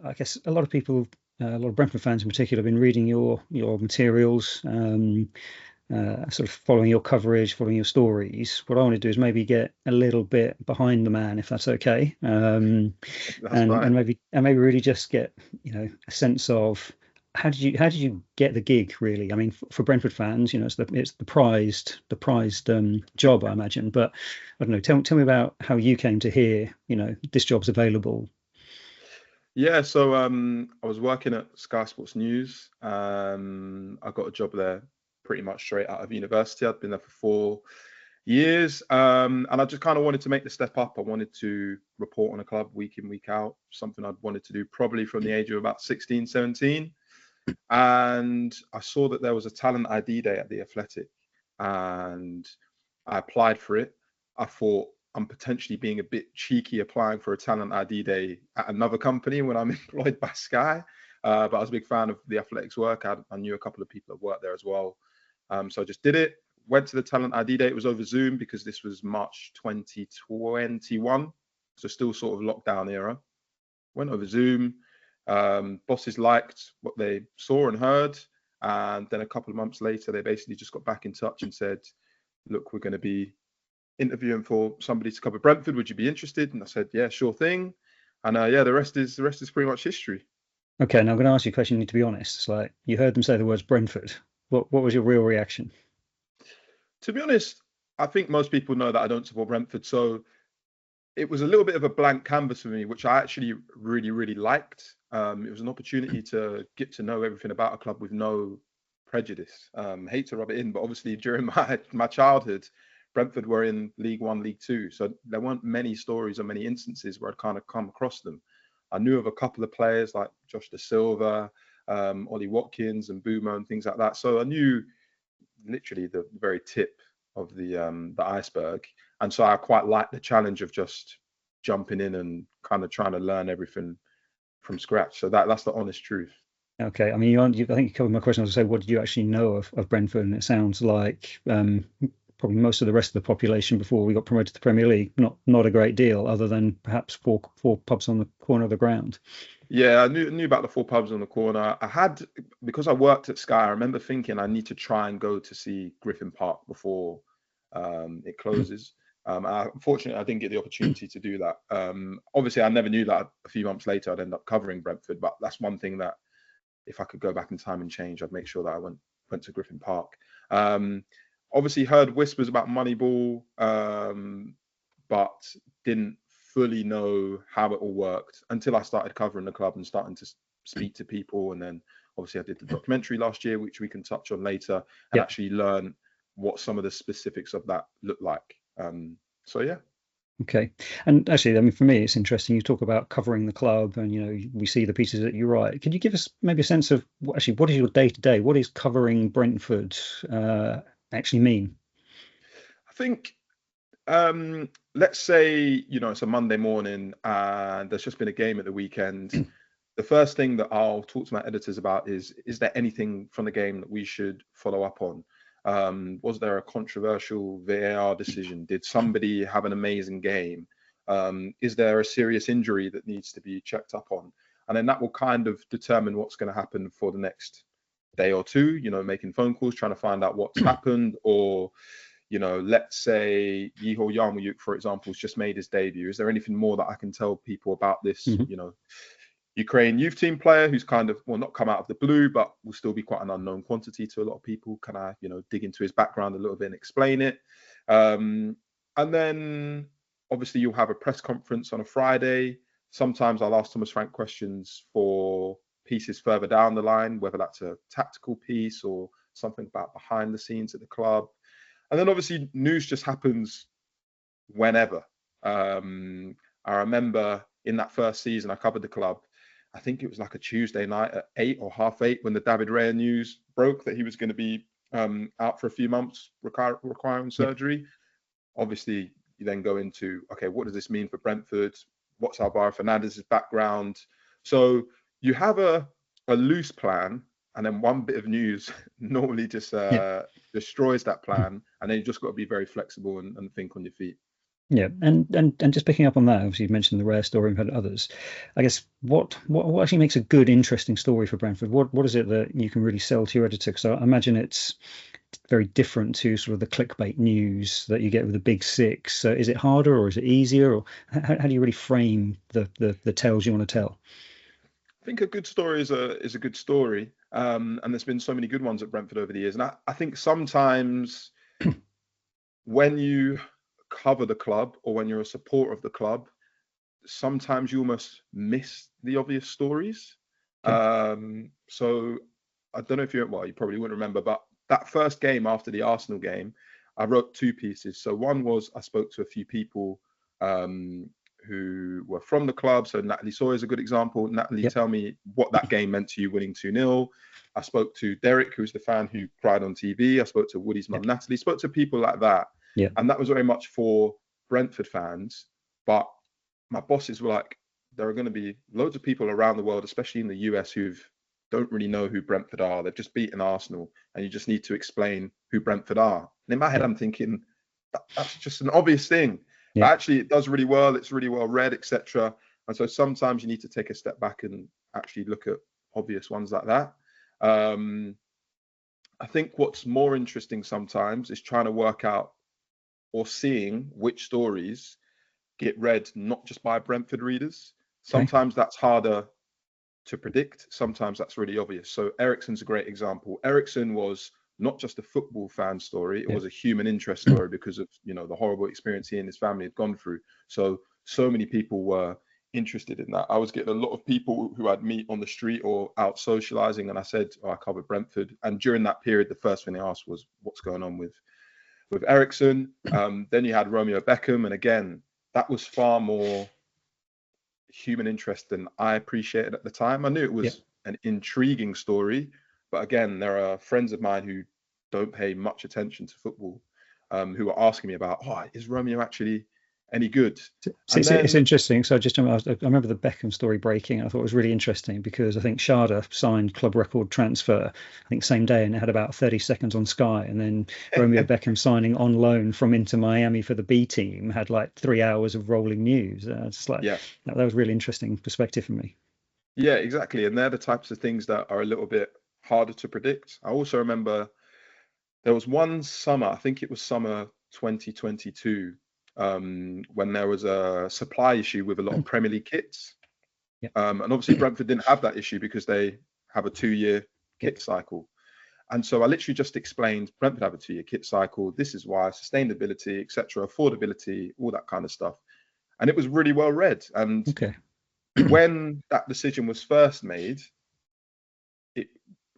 I guess a lot of people, a lot of Brentford fans in particular, have been reading your materials, sort of following your coverage, following your stories. What I want to do is maybe get a little bit behind the man, if that's okay, That's and fine. maybe really just get a sense of how did you get the gig really? I mean, for Brentford fans, it's the prized job, I imagine. But I don't know. Tell me about how you came to hear this job's available. Yeah, so I was working at Sky Sports News. I got a job there pretty much straight out of university. I'd been there for 4 years, and I just kind of wanted to make the step up. I wanted to report on a club week in, week out, something I'd wanted to do probably from the age of about 16, 17. And I saw that there was a talent ID day at the Athletic, and I applied for it. I thought I'm potentially being a bit cheeky applying for a talent ID day at another company when I'm employed by Sky. But I was a big fan of the Athletics work. I knew a couple of people that worked there as well. So I just did it. Went to the talent ID day. It was over Zoom because this was March 2021. So still sort of lockdown era. Went over Zoom. Bosses liked what they saw and heard. And then a couple of months later, they basically just got back in touch and said, look, we're going to be interviewing for somebody to cover Brentford. Would you be interested? And I said, yeah, sure thing. And yeah, the rest is pretty much history. Okay, now I'm going to ask you a question. You need to be honest. It's like you heard them say the words Brentford. What was your real reaction? To be honest, I think most people know that I don't support Brentford, so it was a little bit of a blank canvas for me, which I actually really, really liked. It was an opportunity to get to know everything about a club with no prejudice. Hate to rub it in, but obviously during my childhood, Brentford were in League One, League Two, so there weren't many stories or many instances where I'd kind of come across them. I knew of a couple of players like Josh Da Silva, Ollie Watkins, and Boomer and things like that. So I knew literally the very tip of the iceberg, and so I quite like the challenge of just jumping in and kind of trying to learn everything from scratch. So that's the honest truth. Okay, I mean, I think you covered my question. I was going to say, what did you actually know of Brentford? And it sounds like probably most of the rest of the population before we got promoted to the Premier League, not a great deal, other than perhaps four pubs on the corner of the ground. Yeah, I knew about the four pubs on the corner. I had, because I worked at Sky, I remember thinking I need to try and go to see Griffin Park before it closes. Unfortunately, I didn't get the opportunity to do that. Obviously, I never knew that a few months later I'd end up covering Brentford, but that's one thing that if I could go back in time and change, I'd make sure that I went to Griffin Park. Um, Obviously, heard whispers about Moneyball, but didn't fully know how it all worked until I started covering the club and starting to speak to people. And then obviously I did the documentary last year, which we can touch on later, and Yeah. actually learn what some of the specifics of that look like. So yeah. Okay. And actually, I mean, for me, it's interesting. You talk about covering the club, and we see the pieces that you write. Could you give us maybe a sense of actually what is your day to day? What is covering Brentford actually mean? I think let's say it's a Monday morning and there's just been a game at the weekend. The first thing that I'll talk to my editors about is there anything from the game that we should follow up on? Was there a controversial VAR decision? Did somebody have an amazing game? Is there a serious injury that needs to be checked up on? And then that will kind of determine what's going to happen for the next day or two, making phone calls, trying to find out what's happened, or let's say Yeho Yarmouk, for example, has just made his debut. Is there anything more that I can tell people about this, Mhm. Ukraine youth team player who's kind of, well, not come out of the blue, but will still be quite an unknown quantity to a lot of people? Can I, dig into his background a little bit and explain it? And then obviously you'll have a press conference on a Friday. Sometimes I'll ask Thomas Frank questions for pieces further down the line, whether that's a tactical piece or something about behind the scenes at the club. And then obviously news just happens whenever. I remember in that first season I covered the club. I think it was like a Tuesday night at 8 or 8:30 when the David Raya news broke that he was going to be out for a few months, requiring Yeah. surgery. Obviously, you then go into, okay, what does this mean for Brentford? What's Alvaro Fernandez's background? So you have a loose plan, and then one bit of news normally just Yeah. destroys that plan, and then you just got to be very flexible and think on your feet. Yeah, and just picking up on that, obviously you've mentioned the rare story, we've had others. I guess what actually makes a good, interesting story for Brentford? What is it that you can really sell to your editor? Because I imagine it's very different to sort of the clickbait news that you get with the big six. So is it harder or is it easier, or how do you really frame the tales you want to tell? I think a good story is a good story, and there's been so many good ones at Brentford over the years. And I think sometimes when you cover the club or when you're a supporter of the club, sometimes you almost miss the obvious stories. Okay. So I don't know if you probably wouldn't remember, but that first game after the Arsenal game, I wrote two pieces. So one was I spoke to a few people um, who were from the club. So Natalie Sawyer is a good example. Natalie, Yep. tell me what that game meant to you, winning 2-0. I spoke to Derek, who's the fan who cried on TV. I spoke to Woody's mum, Yep. Natalie, spoke to people like that. Yeah. And that was very much for Brentford fans. But my bosses were like, there are going to be loads of people around the world, especially in the US, who don't really know who Brentford are. They've just beaten Arsenal, and you just need to explain who Brentford are. And in my head, Yeah. I'm thinking that's just an obvious thing, Yeah. but actually, it does really well. It's really well read, etc. And so sometimes you need to take a step back and actually look at obvious ones like that. Um, I think what's more interesting sometimes is trying to work out or seeing which stories get read not just by Brentford readers. Okay. Sometimes that's harder to predict. Sometimes that's really obvious. So Ericsson's a great example. Ericsson was not just a football fan story; it Yeah. was a human interest story because of the horrible experience he and his family had gone through. So many people were interested in that. I was getting a lot of people who I'd meet on the street or out socializing, and I said, I covered Brentford. And during that period, the first thing they asked was, "What's going on with Ericsson?" Then you had Romeo Beckham, and again, that was far more human interest than I appreciated at the time. I knew it Yeah. was an intriguing story, but again, there are friends of mine who don't pay much attention to football, who are asking me about, oh, is Romeo actually any good? So And it's then, interesting. So I remember the Beckham story breaking. I thought it was really interesting because I think Sharda signed club record transfer, I think same day, and it had about 30 seconds on Sky. And then Romeo Beckham signing on loan from Inter Miami for the B team had like 3 hours of rolling news. It's like yeah, that was really interesting perspective for me. yeah, exactly. And they're the types of things that are a little bit harder to predict. I also remember there was one summer, I think it was summer 2022, when there was a supply issue with a lot of Premier League kits. Yeah. And obviously, Brentford didn't have that issue because they have a 2-year Yeah. kit cycle. And so I literally just explained Brentford have a 2-year kit cycle. This is why sustainability, etc., affordability, all that kind of stuff. And it was really well read. And Okay. when that decision was first made, it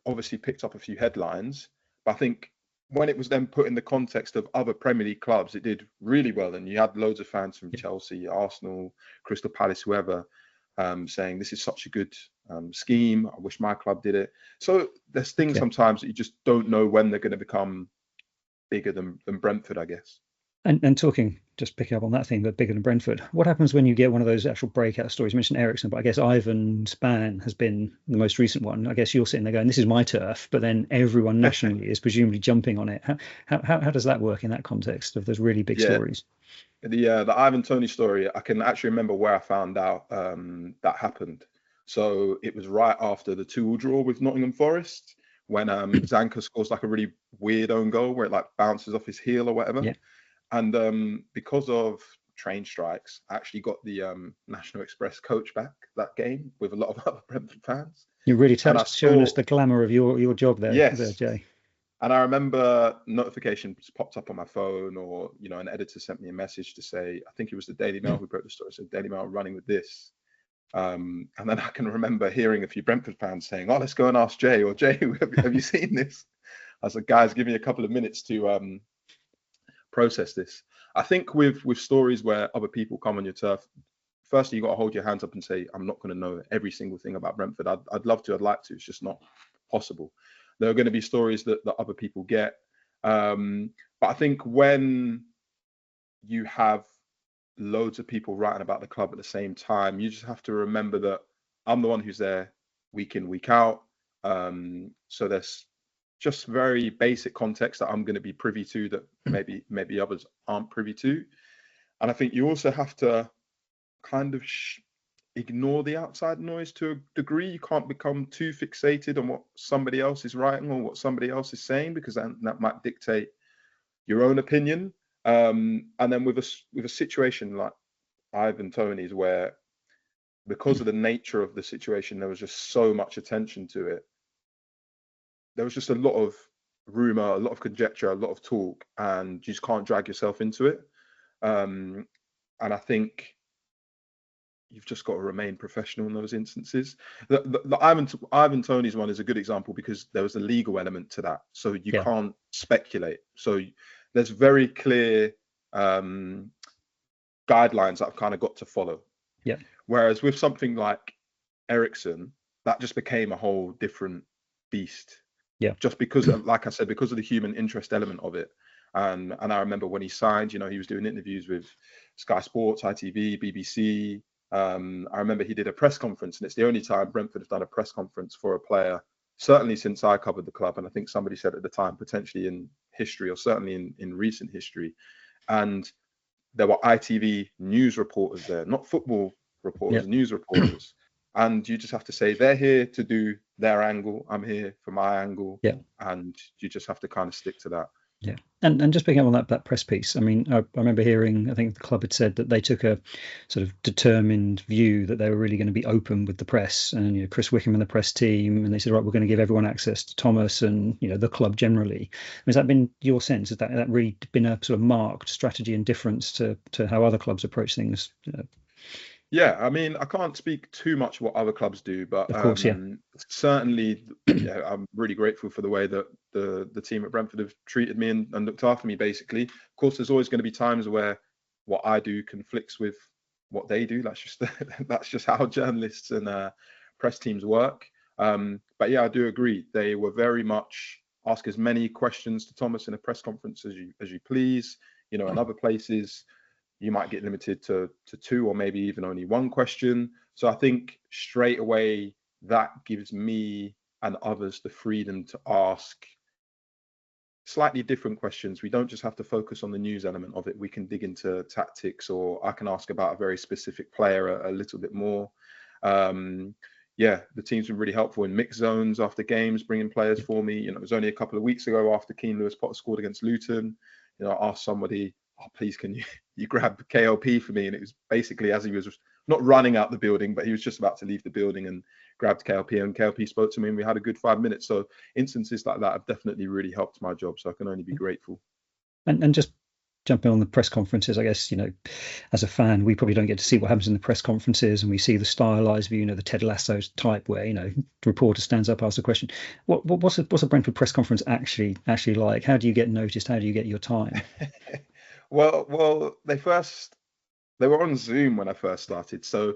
obviously picked up a few headlines. But I think when it was then put in the context of other Premier League clubs, it did really well. And you had loads of fans from Yeah. Chelsea, Arsenal, Crystal Palace, whoever, saying this is such a good scheme. I wish my club did it. So there's things Okay. sometimes that you just don't know when they're going to become bigger than Brentford, I guess. And talking, just picking up on that thing, but bigger than Brentford. What happens when you get one of those actual breakout stories? You mentioned Ericsson, but I guess Ivan Span has been the most recent one. I guess you're sitting there going, "This is my turf," but then everyone nationally is presumably jumping on it. How does that work in that context of those really big Yeah, stories? the Ivan Toney story. I can actually remember where I found out that happened. So it was right after the 2-2 draw with Nottingham Forest when Zanka scores like a really weird own goal where it like bounces off his heel or whatever. Yeah, And because of train strikes, I actually got the National Express coach back that game with a lot of other Brentford fans. you're really And I showing us saw, the glamour of your job there, yes. Jay. And I remember notifications popped up on my phone, or an editor sent me a message to say, I think it was the Daily Mail who broke the story, said Daily Mail running with this. And then I can remember hearing a few Brentford fans saying, "Oh, let's go and ask Jay," or "Jay, have you seen this?" I was like, "Guys, give me a couple of minutes to process this." I think with stories where other people come on your turf, firstly you got to hold your hands up and say, "I'm not going to know every single thing about Brentford. I'd love to, I'd like to. It's just not possible." There are going to be stories that other people get, but I think when you have loads of people writing about the club at the same time, you just have to remember that I'm the one who's there week in, week out. So there's just very basic context that I'm going to be privy to that maybe others aren't privy to. And I think you also have to kind of ignore the outside noise to a degree. You can't become too fixated on what somebody else is writing or what somebody else is saying, because that might dictate your own opinion. And then with a situation like Ivan Toney's, where because of the nature of the situation, there was just so much attention to it. There was just a lot of rumor, a lot of conjecture, a lot of talk, and you just can't drag yourself into it. And I think you've just got to remain professional in those instances. The Ivan Toney's one is a good example because there was a legal element to that, so you can't speculate. So there's very clear guidelines that I've kind of got to follow. Yeah. Whereas with something like Ericsson, that just became a whole different beast. Yeah. Just because, like I said, because of the human interest element of it. And I remember when he signed, he was doing interviews with Sky Sports, ITV, BBC. I remember he did a press conference, and it's the only time Brentford have done a press conference for a player, certainly since I covered the club. And I think somebody said at the time, potentially in history, or certainly in recent history. And there were ITV news reporters there, not football reporters, news reporters. And you just have to say, they're here to do their angle, I'm here for my angle. Yeah. And you just have to kind of stick to that. Yeah. And just picking up on that press piece, I mean, I remember hearing, I think the club had said that they took a sort of determined view that they were really going to be open with the press, and Chris Wickham and the press team, and they said, right, we're going to give everyone access to Thomas and the club generally. Has that been your sense? Has that really been a sort of marked strategy and difference to how other clubs approach things? Yeah, I mean, I can't speak too much what other clubs do, but of course, certainly, I'm really grateful for the way that the team at Brentford have treated me and looked after me, basically. Of course, there's always going to be times where what I do conflicts with what they do. That's just how journalists and press teams work. But yeah, I do agree. They were very much ask as many questions to Thomas in a press conference as you please. In other places, you might get limited to two or maybe even only one question. So I think straight away that gives me and others the freedom to ask slightly different questions. We don't just have to focus on the news element of it. We can dig into tactics, or I can ask about a very specific player a little bit more. The team's been really helpful in mixed zones after games, bringing players for me. It was only a couple of weeks ago after Keane Lewis-Potter scored against Luton. I asked somebody, oh, please, can you grab KLP for me? And it was basically as he was not running out the building, but he was just about to leave the building, and grabbed KLP, and KLP spoke to me, and we had a good 5 minutes. So instances like that have definitely really helped my job. So I can only be grateful. And just jumping on the press conferences, I guess, as a fan, we probably don't get to see what happens in the press conferences, and we see the stylized view, the Ted Lasso type where, the reporter stands up, asks a question. What's a Brentford press conference actually like? How do you get noticed? How do you get your time? Well, they were on Zoom when I first started. So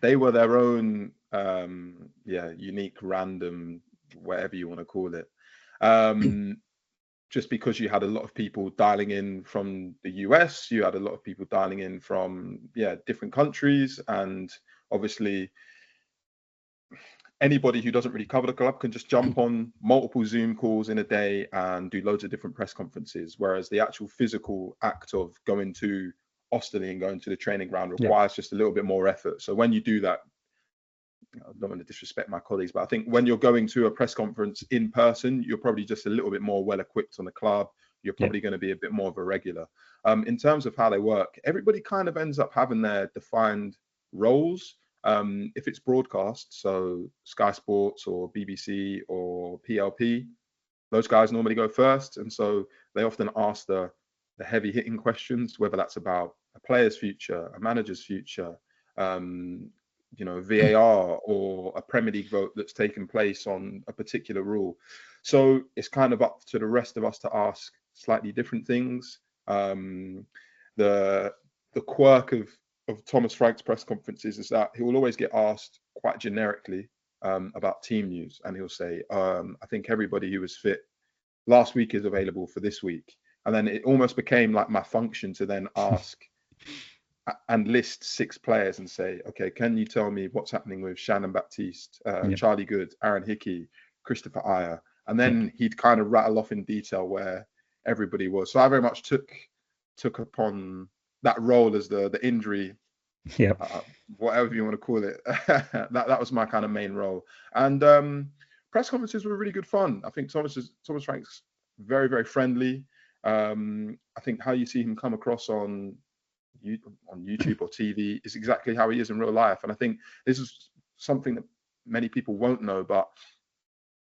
they were their own, unique, random, whatever you want to call it. Just because you had a lot of people dialing in from the US, you had a lot of people dialing in from, different countries. And obviously, anybody who doesn't really cover the club can just jump on multiple Zoom calls in a day and do loads of different press conferences. Whereas the actual physical act of going to Osterley and going to the training ground requires just a little bit more effort. So when you do that, I don't want to disrespect my colleagues, but I think when you're going to a press conference in person, you're probably just a little bit more well equipped on the club. You're probably going to be a bit more of a regular. In terms of how they work, everybody kind of ends up having their defined roles. If it's broadcast, so Sky Sports or BBC or PLP, those guys normally go first. And so they often ask the heavy hitting questions, whether that's about a player's future, a manager's future, VAR, or a Premier League vote that's taken place on a particular rule. So it's kind of up to the rest of us to ask slightly different things. The quirk of Thomas Frank's press conferences is that he will always get asked quite generically about team news, and he'll say, I think everybody who was fit last week is available for this week. And then it almost became like my function to then ask and list 6 players and say, okay, can you tell me what's happening with Shannon Baptiste, Charlie Good, Aaron Hickey, Christopher Ayer? And then he'd kind of rattle off in detail where everybody was. So I very much took upon that role as the injury, Yeah. whatever you want to call it. That was my kind of main role. And press conferences were really good fun. I think Thomas Frank's very, very friendly. I think how you see him come across on YouTube or TV is exactly how he is in real life. And I think this is something that many people won't know, but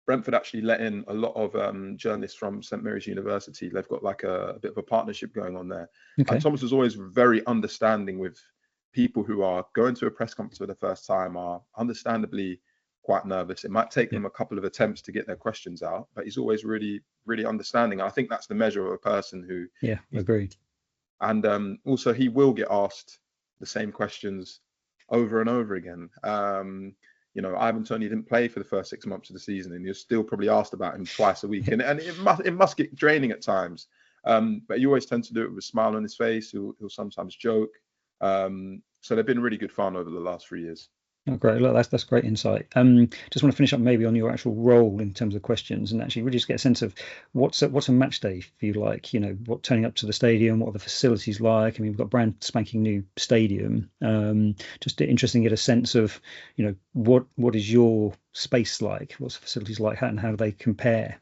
Brentford actually let in a lot of journalists from St Mary's University. They've got like a bit of a partnership going on there. Okay. And Thomas was always very understanding with people who are going to a press conference for the first time, are understandably quite nervous. It might take them a couple of attempts to get their questions out, but he's always really, really understanding. I think that's the measure of a person who. Yeah, agreed. And also, he will get asked the same questions over and over again. Ivan Toney didn't play for the first 6 months of the season, and you're still probably asked about him twice a week, and it must get draining at times. But he always tends to do it with a smile on his face. He'll sometimes joke. So they've been really good fun over the last 3 years. Oh, great. Look, that's great insight. Just want to finish up maybe on your actual role in terms of questions, and actually really just get a sense of what's a match day for you like. What turning up to the stadium, what are the facilities like? I mean, we've got brand spanking new stadium. Just interesting to get a sense of, what is your space like? What's the facilities like, and how do they compare?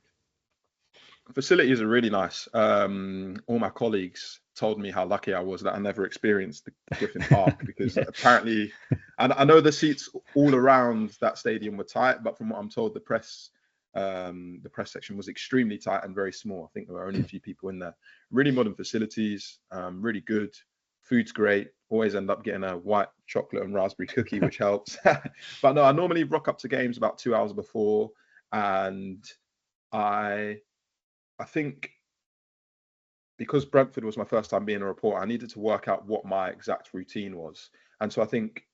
Facilities are really nice. All my colleagues told me how lucky I was that I never experienced the Griffin Park, because apparently, and I know the seats all around that stadium were tight, but from what I'm told, the press section was extremely tight and very small. I think there were only a few people in there. Really modern facilities, really good. Food's great. Always end up getting a white chocolate and raspberry cookie, which helps. But no, I normally rock up to games about 2 hours before, and I think because Brentford was my first time being a reporter, I needed to work out what my exact routine was. And so I think,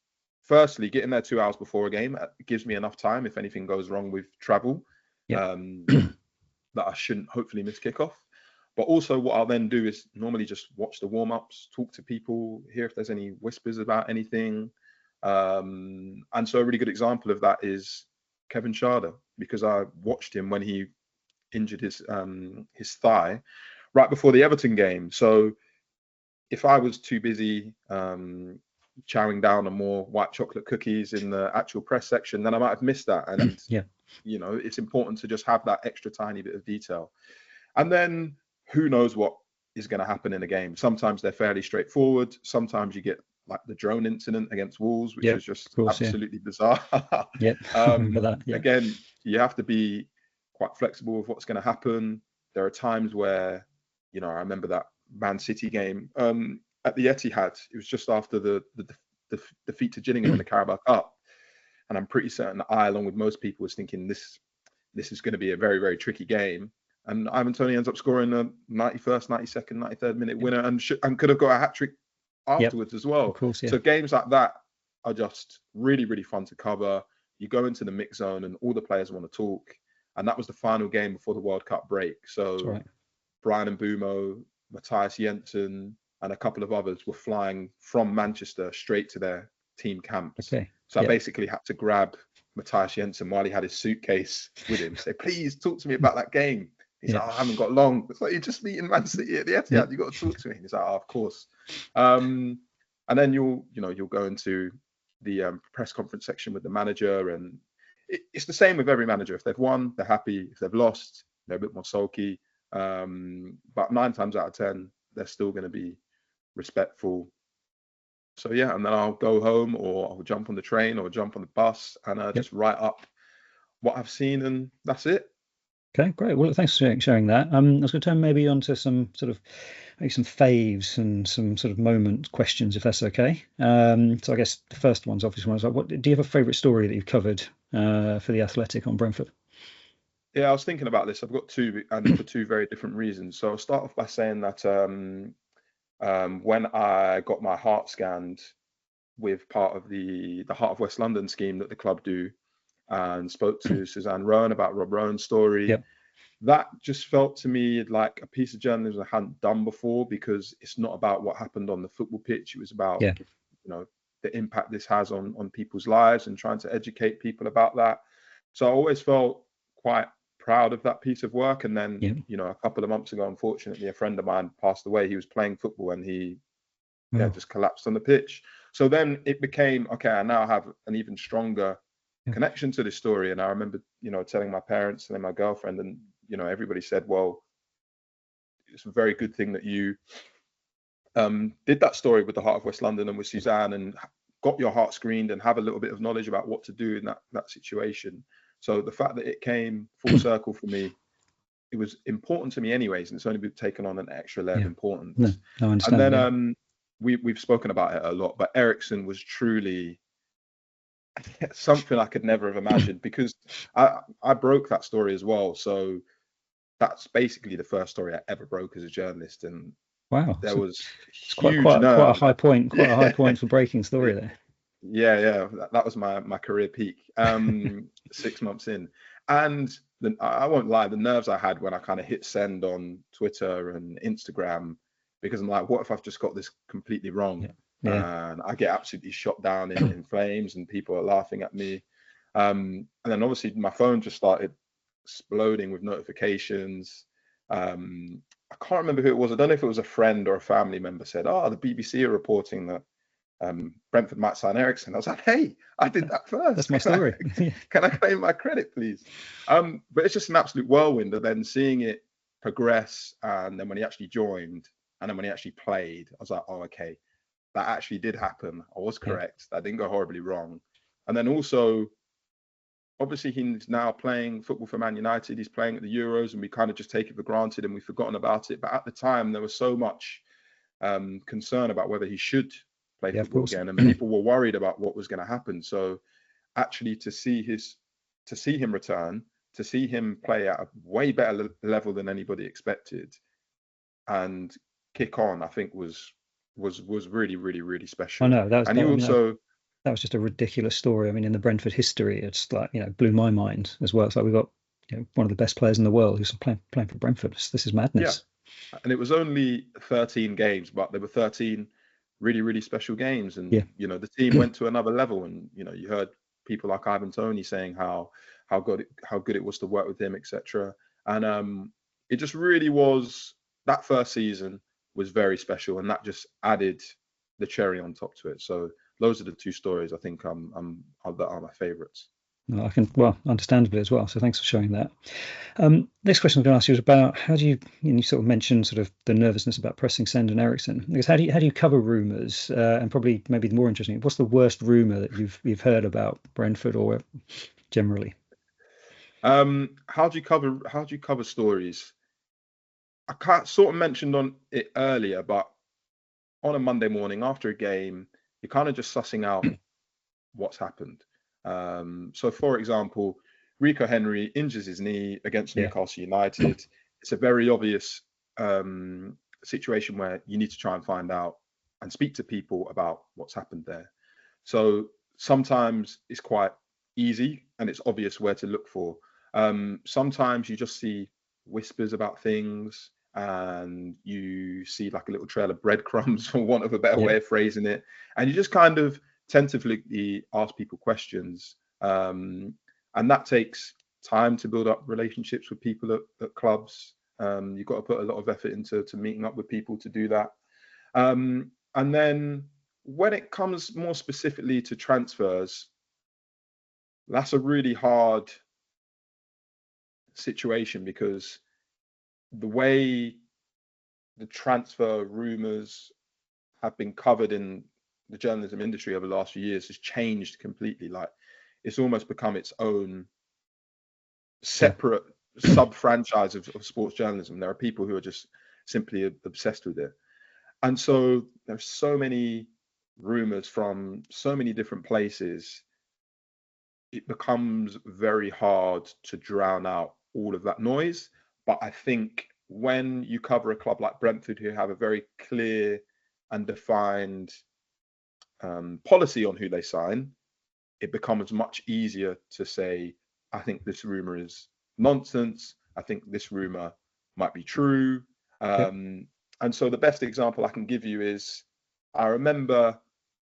firstly, getting there 2 hours before a game gives me enough time if anything goes wrong with travel, that I shouldn't hopefully miss kickoff. But also what I'll then do is normally just watch the warm-ups, talk to people, hear if there's any whispers about anything. And so a really good example of that is Kevin Schade, because I watched him when he injured his thigh right before the Everton game. So if I was too busy chowing down on more white chocolate cookies in the actual press section, then I might have missed that. And it's important to just have that extra tiny bit of detail. And then who knows what is going to happen in a game. Sometimes they're fairly straightforward. Sometimes you get like the drone incident against Wolves, which is just absolutely bizarre. Remember that. Again, you have to be quite flexible with what's going to happen. There are times where, I remember that Man City game at the Etihad. It was just after the defeat to Gillingham in the Carabao Cup, and I'm pretty certain that I, along with most people, was thinking this is going to be a very, very tricky game. And Ivan Toney ends up scoring a 91st, 92nd, 93rd minute winner, and could have got a hat trick afterwards as well. Of course, So games like that are just really, really fun to cover. You go into the mix zone and all the players want to talk. And that was the final game before the World Cup break. So Brian Mbumo, Matthias Jensen, and a couple of others were flying from Manchester straight to their team camps. So I basically had to grab Matthias Jensen while he had his suitcase with him, say, please talk to me about that game. He's like, I haven't got long. It's like, you're just meeting Man City at the Etihad. You've got to talk to me. He's like, of course. And then you'll go into the press conference section with the manager, and it's the same with every manager. If they've won, they're happy. If they've lost, they're a bit more sulky. But 9 times out of 10, they're still going to be respectful. So and then I'll go home, or I'll jump on the train or jump on the bus, and just write up what I've seen, and that's it. Okay, great. Well, thanks for sharing that. I was going to turn maybe onto some sort of some faves and some sort of moment questions, if that's okay. So I guess the first one's obvious one. Like, do you have a favourite story that you've covered for the Athletic on Brentford? Yeah, I was thinking about this. I've got two, and for two very different reasons. So I'll start off by saying that when I got my heart scanned with part of the Heart of West London scheme that the club do, and spoke to Suzanne Rowan about Rob Rowan's story, that just felt to me like a piece of journalism I hadn't done before, because it's not about what happened on the football pitch. It was about the impact this has on people's lives, and trying to educate people about that. So I always felt quite proud of that piece of work. And then a couple of months ago, unfortunately, a friend of mine passed away. He was playing football, and he Wow. just collapsed on the pitch. So then it became, okay, I now have an even stronger Yeah. connection to this story. And I remember, telling my parents and then my girlfriend, and everybody said, well, it's a very good thing that you did that story with the Heart of West London and with Suzanne, and got your heart screened and have a little bit of knowledge about what to do in that situation. So the fact that it came full circle for me, it was important to me anyways, and it's only been taken on an extra layer of Yeah. No, importance. I And understand. then Yeah. we've spoken about it a lot, but Ericsson was truly something I could never have imagined, because I broke that story as well. So that's basically the first story I ever broke as a journalist, and Wow. there So was it's huge quite a nerves. high point, quite a high point for breaking story there. Yeah, that was my career peak. 6 months in, and I won't lie, the nerves I had when I kind of hit send on Twitter and Instagram, because I'm like, what if I've just got this completely wrong, Yeah. Yeah. and I get absolutely shot down in flames, and people are laughing at me. And then obviously my phone just started exploding with notifications. I can't remember who it was. I don't know if it was a friend or a family member said, "Oh, the BBC are reporting that Brentford might sign Ericsson." I was like, "Hey, I did that That's first. my story. Can I claim my credit, please?" But it's just an absolute whirlwind of then seeing it progress, and then when he actually joined, and then when he actually played, I was like, "Oh, okay, that actually did happen. I was Yeah. correct. That didn't go horribly wrong." And then also, obviously, he's now playing football for Man United. He's playing at the Euros, and we kind of just take it for granted and we've forgotten about it. But at the time, there was so much concern about whether he should play Yeah, of football course. again, and people were worried about what was going to happen. So actually, to see him return, to see him play at a way better level than anybody expected, and kick on, I think was really, really, really I special. know that was And he that. I mean, also, that was just a ridiculous story. I mean, in the Brentford history, it's like, blew my mind as well. It's like we've got, one of the best players in the world who's playing for Brentford. This is yeah, madness. and it was only 13 games, but there were 13 really, really special games. Yeah. And, the team went to another level. And, you heard people like Ivan Toney saying how good it was to work with him, etc. And it just really was, that first season was very special. And that just added the cherry on top to it. So those are the two stories I think that are my favorites. No, I can, well, understandably as well. So thanks for showing that. Next question I'm going to ask you is about how do you, you sort of mentioned sort of the nervousness about pressing send and Ericsson. Because how do you cover rumours? And probably maybe more interesting, what's the worst rumour that you've heard about Brentford or generally? How do you cover stories? I can't sort of mentioned on it earlier, but on a Monday morning after a game, you're kind of just sussing out what's happened. So, for example, Rico Henry injures his knee against Yeah. Newcastle United. It's a very obvious situation where you need to try and find out and speak to people about what's happened there. So sometimes it's quite easy and it's obvious where to look for. Sometimes you just see whispers about things, and you see like a little trail of breadcrumbs, for want of a better Yeah. way of phrasing it. And you just kind of tentatively ask people questions. And that takes time to build up relationships with people at clubs. You've got to put a lot of effort into meeting up with people to do that. And then when it comes more specifically to transfers, that's a really hard situation, because the way the transfer rumors have been covered in the journalism industry over the last few years has changed completely. Like, it's almost become its own Yeah. separate sub franchise of sports journalism. There are people who are just simply obsessed with it. And so there's so many rumors from so many different places, it becomes very hard to drown out all of that noise. But I think when you cover a club like Brentford, who have a very clear and defined policy on who they sign, it becomes much easier to say, I think this rumor is nonsense. I think this rumor might be true. Yep. And so the best example I can give you is, I remember,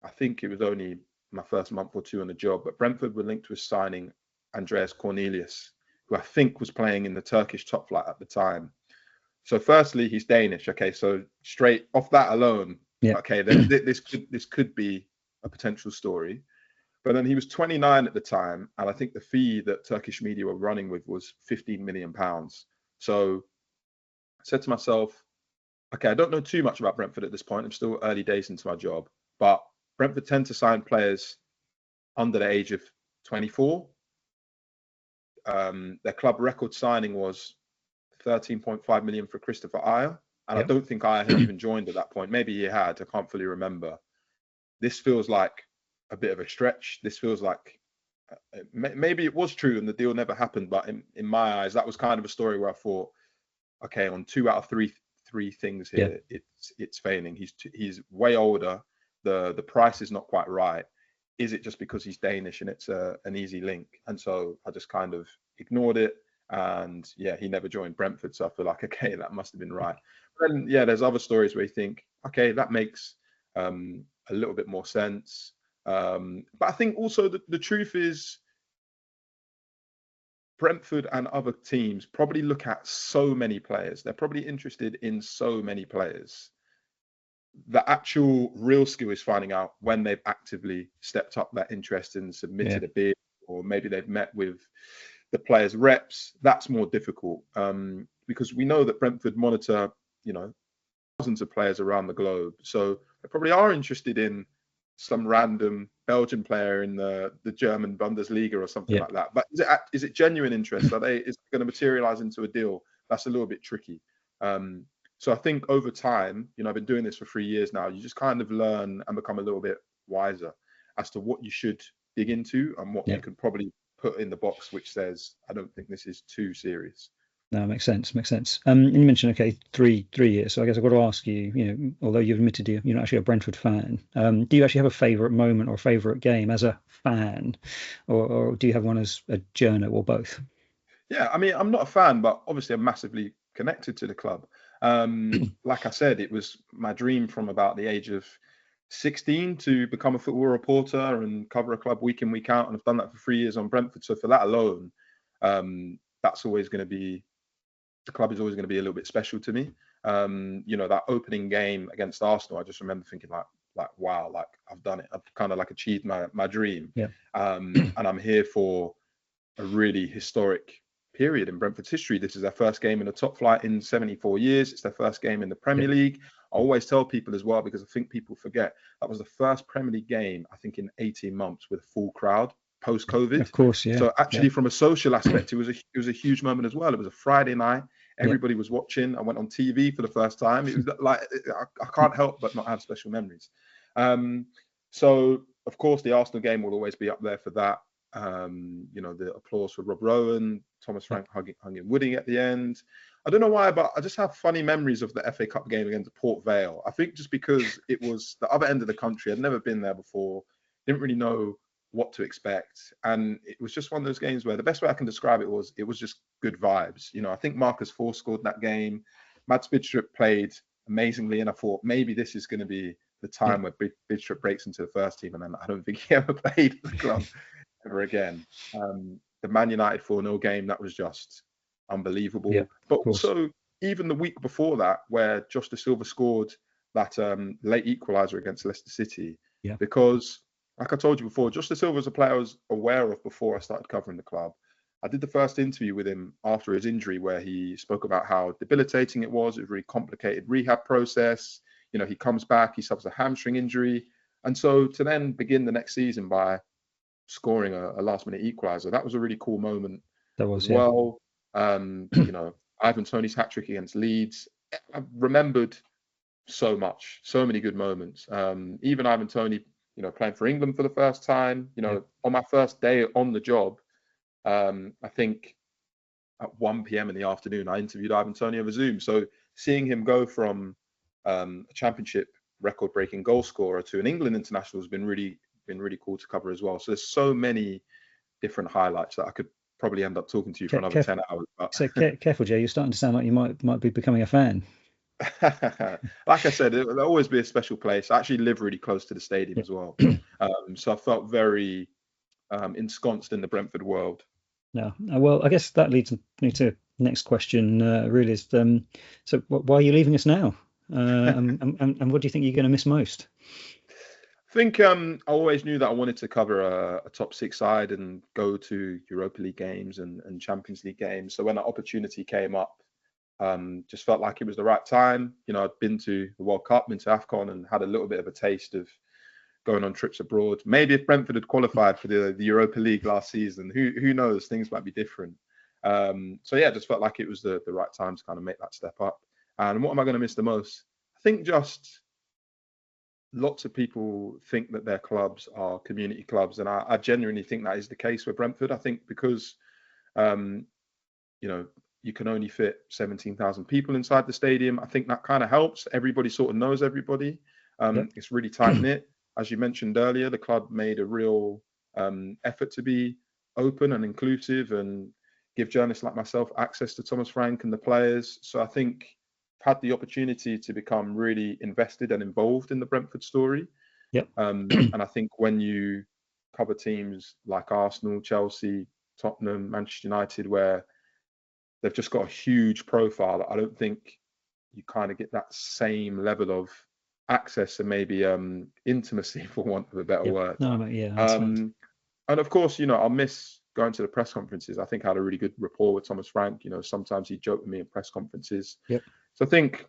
I think it was only my first month or two on the job, but Brentford were linked with signing Andreas Cornelius, who I think was playing in the Turkish top flight at the time. So firstly, he's Danish. Okay, so straight off that alone, Yeah. Okay, this could be a potential story. But then he was 29 at the time, and I think the fee that Turkish media were running with was 15 million pounds. So I said to myself, okay, I don't know too much about Brentford at this point. I'm still early days into my job, but Brentford tend to sign players under the age of 24. Their club record signing was 13.5 million for Christopher Ayer, and I don't think Ayer had even joined at that point. Maybe he had. I can't fully remember. This feels like a bit of a stretch. This feels like maybe it was true and the deal never happened, but in my eyes, that was kind of a story where I thought, okay, on 2 out of 3 things here, it's failing. He's way older. The price is not quite right. Is it just because he's Danish and it's an easy link? And so I just kind of ignored it. And yeah, he never joined Brentford. So I feel like, okay, that must have been right. But then, yeah, there's other stories where you think, okay, that makes a little bit more sense. But I think also the truth is Brentford and other teams probably look at so many players. They're probably interested in so many players. The actual real skill is finding out when they've actively stepped up that interest and submitted a bid, or maybe they've met with the players' reps. That's more difficult because we know that Brentford monitor, thousands of players around the globe. So they probably are interested in some random Belgian player in the German Bundesliga or something like that. But is it genuine interest? Is it going to materialize into a deal? That's a little bit tricky. So I think over time, I've been doing this for 3 years now. You just kind of learn and become a little bit wiser as to what you should dig into and what you can probably put in the box, which says, I don't think this is too serious. No, makes sense. And you mentioned, okay, three years. So I guess I've got to ask you, although you've admitted you're not actually a Brentford fan, do you actually have a favourite moment or a favourite game as a fan, or do you have one as a journo, or both? Yeah, I mean, I'm not a fan, but obviously I'm massively connected to the club. Like I said, it was my dream from about the age of 16 to become a football reporter and cover a club week in, week out. And I've done that for 3 years on Brentford. So for that alone, that's always going to be, the club is always going to be a little bit special to me. That opening game against Arsenal, I just remember thinking like, wow, like I've done it. I've kind of like achieved my dream. And I'm here for a really historic period in Brentford's history. This is their first game in the top flight in 74 years. It's their first game in the Premier League. I always tell people as well, because I think people forget, that was the first Premier League game, I think, in 18 months with a full crowd post-COVID. Of course, yeah. So actually, from a social aspect, it was a huge moment as well. It was a Friday night. Everybody was watching. I went on TV for the first time. It was like, I can't help but not have special memories. So, of course, the Arsenal game will always be up there for that. The applause for Rob Rowan, Thomas Frank hugging Wooding at the end. I don't know why, but I just have funny memories of the FA Cup game against Port Vale. I think just because it was the other end of the country. I'd never been there before. Didn't really know what to expect. And it was just one of those games where the best way I can describe it was just good vibes. I think Marcus Forss scored that game. Mads Bidstrup played amazingly. And I thought maybe this is going to be the time where Bidstrup breaks into the first team. And then I don't think he ever played for the club ever again. The Man United 4-0 game, that was just unbelievable. But also, even the week before that, where Josh Da Silva scored that late equaliser against Leicester City, because, like I told you before, Josh Da Silva was a player I was aware of before I started covering the club. I did the first interview with him after his injury, where he spoke about how debilitating it was. It was a really complicated rehab process. He comes back, he suffers a hamstring injury. And so to then begin the next season by scoring a last-minute equaliser, that was a really cool moment. That was as well. Ivan Toney's hat-trick against Leeds. I remembered so much, so many good moments. Even Ivan Toney, playing for England for the first time. On my first day on the job, I think at 1 p.m. in the afternoon, I interviewed Ivan Toney over Zoom. So seeing him go from a championship record-breaking goal scorer to an England international has been really cool to cover as well. So there's so many different highlights that I could probably end up talking to you for another 10 hours. But... So careful, Jay. You're starting to sound like you might be becoming a fan. Like I said, there'll always be a special place. I actually live really close to the stadium as well. So I felt very ensconced in the Brentford world. No, well, I guess that leads me to the next question. Really, is so why are you leaving us now? And what do you think you're going to miss most? I think I always knew that I wanted to cover a top six side and go to Europa League games and Champions League games. So when that opportunity came up, just felt like it was the right time. You know, I'd been to the World Cup, been to AFCON, and had a little bit of a taste of going on trips abroad. Maybe if Brentford had qualified for the Europa League last season, who knows? Things might be different. So yeah, just felt like it was the right time to kind of make that step up. And what am I going to miss the most? I think just lots of people think that their clubs are community clubs, and I genuinely think that is the case with Brentford. I think because um, you know, you can only fit 17,000 people inside the stadium. I think that kind of helps. Everybody sort of knows everybody. Yep. It's really tight knit. As you mentioned earlier, the club made a real effort to be open and inclusive and give journalists like myself access to Thomas Frank and the players. So I think I've had the opportunity to become really invested and involved in the Brentford story. Yep. And I think when you cover teams like Arsenal, Chelsea, Tottenham, Manchester United, where they've just got a huge profile, I don't think you kind of get that same level of access and maybe intimacy, for want of a better Yep. word. No, mate, yeah, I understand. And of course, you know, I'll miss going to the press conferences. I think I had a really good rapport with Thomas Frank. You know, sometimes he joked with me in press conferences. Yep. So I think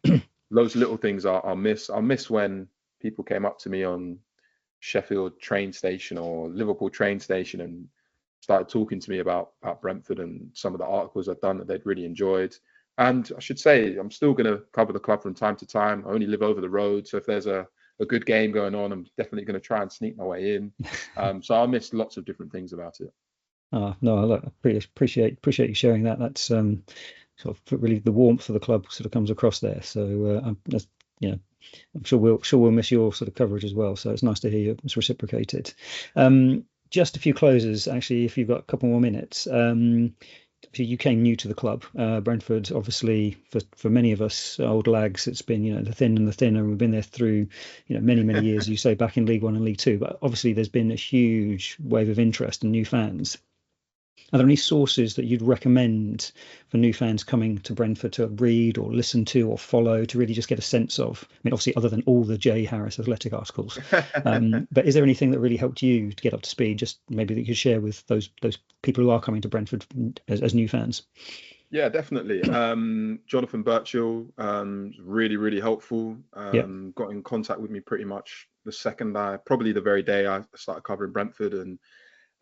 those little things I'll miss. I'll miss when people came up to me on Sheffield train station or Liverpool train station and started talking to me about Brentford and some of the articles I've done that they'd really enjoyed. And I should say, I'm still going to cover the club from time to time. I only live over the road, so if there's a good game going on, I'm definitely going to try and sneak my way in. So I'll miss lots of different things about it. Oh, no, look, I appreciate you sharing that. That's sort of really the warmth of the club sort of comes across there. So that's, you know, I'm sure we'll miss your sort of coverage as well. So it's nice to hear it's reciprocated. Just a few closers, actually, if you've got a couple more minutes. You came new to the club, Brentford. Obviously, for many of us old lags, it's been, you know, the thin and the thinner. We've been there through, you know, many years. You say back in League One and League Two, but obviously there's been a huge wave of interest and new fans. Are there any sources that you'd recommend for new fans coming to Brentford to read or listen to or follow to really just get a sense of? I mean, obviously, other than all the J. Harris Athletic articles, but is there anything that really helped you to get up to speed? Just maybe that you could share with those people who are coming to Brentford as new fans. Yeah, definitely. Jonathan Birchall, really helpful. Yeah, Got in contact with me pretty much probably the very day I started covering Brentford, and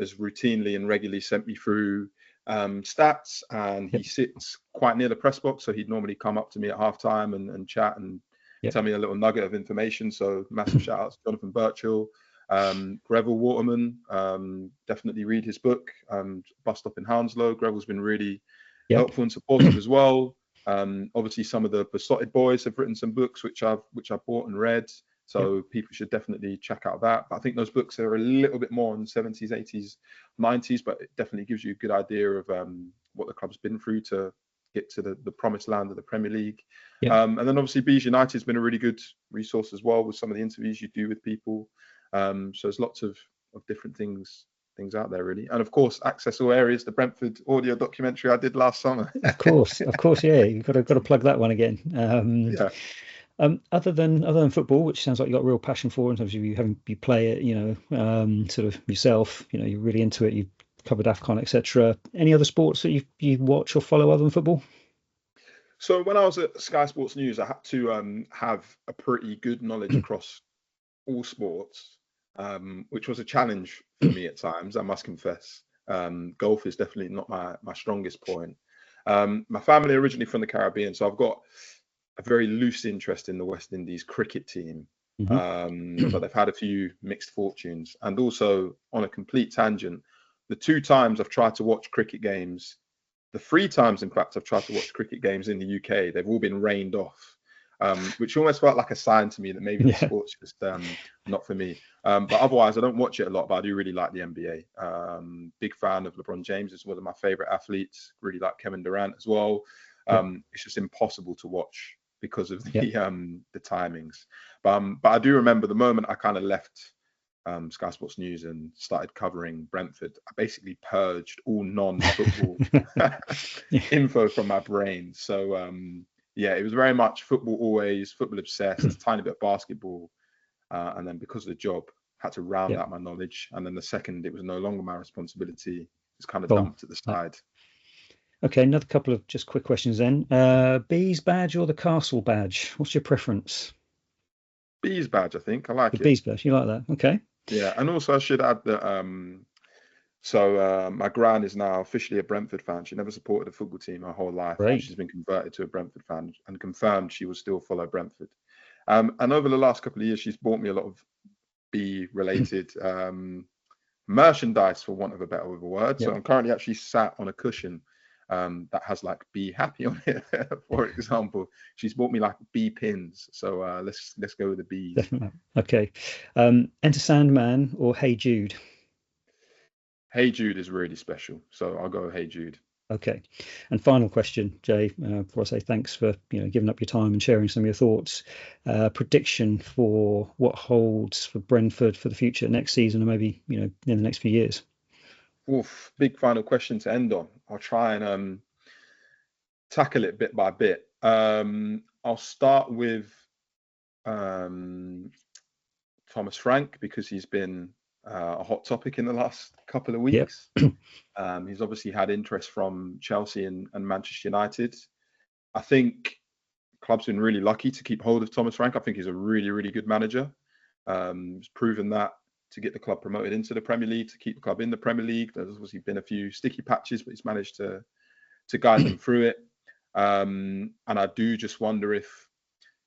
has routinely and regularly sent me through stats, and he yep, sits quite near the press box, so he'd normally come up to me at halftime and chat and yep, tell me a little nugget of information. So massive shout out to Jonathan Birchall. Greville Waterman, definitely read his book, Bus Stop in Hounslow. Greville's been really yep, helpful and supportive as well. Obviously, some of the Besotted boys have written some books which I've bought and read. yep, So people should definitely check out that. But I think those books are a little bit more in the 70s, 80s, 90s, but it definitely gives you a good idea of what the club's been through to get to the promised land of the Premier League. yep. And then obviously Bees United's been a really good resource as well with some of the interviews you do with people. So there's lots of different things out there really. And of course, Access All Areas, the Brentford audio documentary I did last summer. Of course, yeah. You've got to plug that one again. Yeah. Other than football, which sounds like you've got real passion for in terms of you play it, you know, sort of yourself, you know, you're really into it. You've covered AFCON, etc. Any other sports that you watch or follow other than football? So when I was at Sky Sports News, I had to have a pretty good knowledge across all sports, which was a challenge for me at times, I must confess. Golf is definitely not my strongest point. My family originally from the Caribbean, so I've got a very loose interest in the West Indies cricket team. Hmm. But they've had a few mixed fortunes. And also, on a complete tangent, the two times I've tried to watch cricket games, the three times, in fact, I've tried to watch cricket games in the UK, they've all been rained off, which almost felt like a sign to me that maybe the Yeah, sport's just not for me. But otherwise, I don't watch it a lot, but I do really like the NBA. Big fan of LeBron James, is one of my favorite athletes. Really like Kevin Durant as well. yeah, It's just impossible to watch because of yeah. the timings. But I do remember the moment I kind of left Sky Sports News and started covering Brentford, I basically purged all non-football Yeah. info from my brain. So yeah, it was very much football always, football obsessed, tiny bit of basketball, and then because of the job, had to round Yeah. out my knowledge. And then the second it was no longer my responsibility, it's kind of Gone. dumped at the side. Okay, another couple of just quick questions then. Bees badge or the castle badge? What's your preference? Bees badge, I think. I The like it. bees badge. You like that? Okay. Yeah, and also I should add that so my gran is now officially a Brentford fan. She never supported a football team her whole life, and Great. she's been converted to a Brentford fan and confirmed she will still follow Brentford. And over the last couple of years, she's bought me a lot of bee-related merchandise, for want of a better word. So Yep. I'm currently actually sat on a cushion that has like "Be Happy" on it. For example, she's bought me like bee pins. So let's go with the bees. Definitely. Okay. Enter Sandman or Hey Jude? Hey Jude is really special, so I'll go Hey Jude. Okay. And final question, Jay, before I say thanks for giving up your time and sharing some of your thoughts. Prediction for what holds for Brentford for the future next season, or maybe in the next few years. Oof, big final question to end on. I'll try and tackle it bit by bit. I'll start with um, Thomas Frank because he's been a hot topic in the last couple of Yep. weeks. He's obviously had interest from Chelsea and Manchester United. I think club's been really lucky to keep hold of Thomas Frank. I think he's a really, really good manager. He's proven that to get the club promoted into the Premier League, to keep the club in the Premier League. There's obviously been a few sticky patches, but he's managed to guide them through it. And I do just wonder if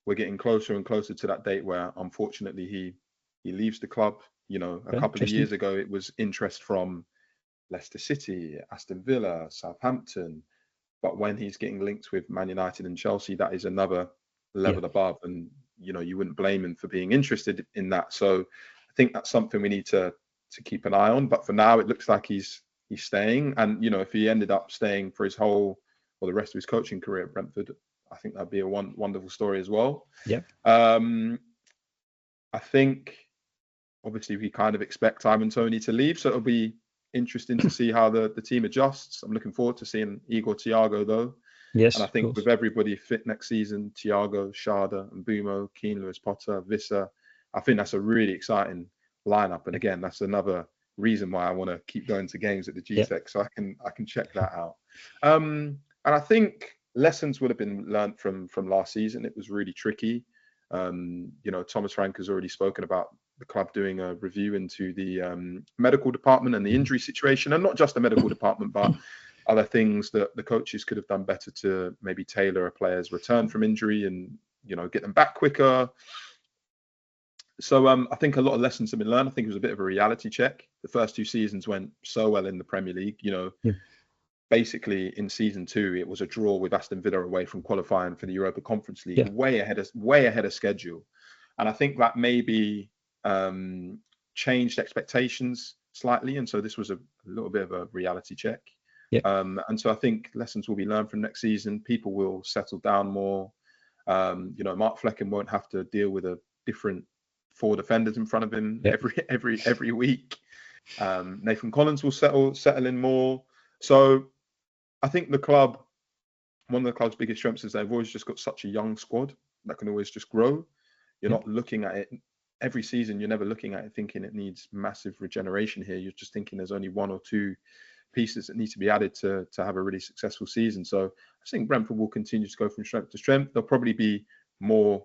we're getting closer and closer to that date where, unfortunately, he leaves the club. A couple of years ago, it was interest from Leicester City, Aston Villa, Southampton. But when he's getting linked with Man United and Chelsea, that is another level above. And, you wouldn't blame him for being interested in that. So I think that's something we need to keep an eye on. But for now, it looks like he's staying. And, if he ended up staying for his whole or the rest of his coaching career at Brentford, I think that'd be a wonderful story as well. Yep. I think, obviously, we kind of expect Ivan Toney to leave. So it'll be interesting to see how the team adjusts. I'm looking forward to seeing Igor Thiago, though. Yes. And I think with everybody fit next season, Thiago, Schade, and Mbumo, Keane, Lewis Potter, Visser, I think that's a really exciting lineup. And again, that's another reason why I want to keep going to games at the GTEC, so I can check that out. And I think lessons would have been learnt from last season. It was really tricky. Thomas Frank has already spoken about the club doing a review into the medical department and the injury situation, and not just the medical department, but other things that the coaches could have done better to maybe tailor a player's return from injury and get them back quicker. So I think a lot of lessons have been learned. I think it was a bit of a reality check. The first two seasons went so well in the Premier League. Basically in season 2, it was a draw with Aston Villa away from qualifying for the Europa Conference League, way ahead of schedule. And I think that maybe changed expectations slightly. And so this was a little bit of a reality check. And so I think lessons will be learned from next season. People will settle down more. Mark Flecken won't have to deal with a different 4 defenders in front of him every week. Nathan Collins will settle in more. So I think one of the club's biggest strengths is they've always just got such a young squad that can always just grow. You're not looking at it every season. You're never looking at it thinking it needs massive regeneration here. You're just thinking there's only 1 or 2 pieces that need to be added to have a really successful season. So I think Brentford will continue to go from strength to strength. There'll probably be more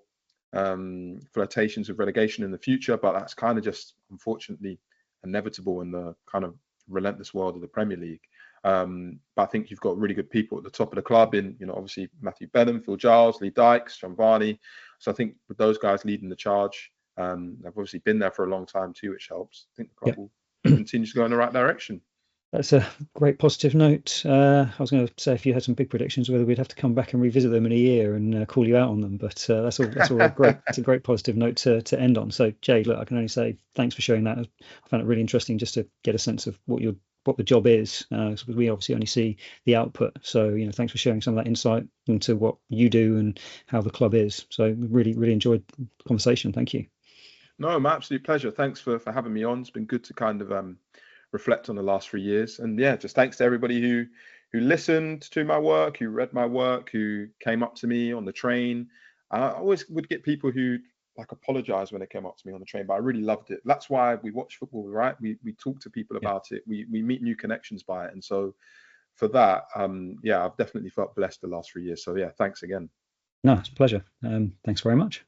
flirtations of relegation in the future, but that's kind of just unfortunately inevitable in the kind of relentless world of the Premier League. But I think you've got really good people at the top of the club in, obviously Matthew Benham, Phil Giles, Lee Dykes, John Varney. So I think with those guys leading the charge, they've obviously been there for a long time too, which helps. I think the club will continue to go in the right direction. That's a great positive note. I was going to say if you had some big predictions, whether we'd have to come back and revisit them in a year and call you out on them. But that's all great. It's a great positive note to end on. So Jay, look, I can only say thanks for sharing that. I found it really interesting just to get a sense of what the job is, because we obviously only see the output. So thanks for sharing some of that insight into what you do and how the club is. So really, really enjoyed the conversation. Thank you. No, my absolute pleasure. Thanks for having me on. It's been good to kind of reflect on the last 3 years, and just thanks to everybody who who listened to my work, who read my work, who came up to me on the train. And I always would get people who like apologize when they came up to me on the train, but I really loved it. That's why we watch football, right? We talk to people Yeah. about it. We meet new connections by it. And so for that, yeah, I've definitely felt blessed the last 3 years. So yeah, thanks again. No, it's a pleasure. Thanks very much.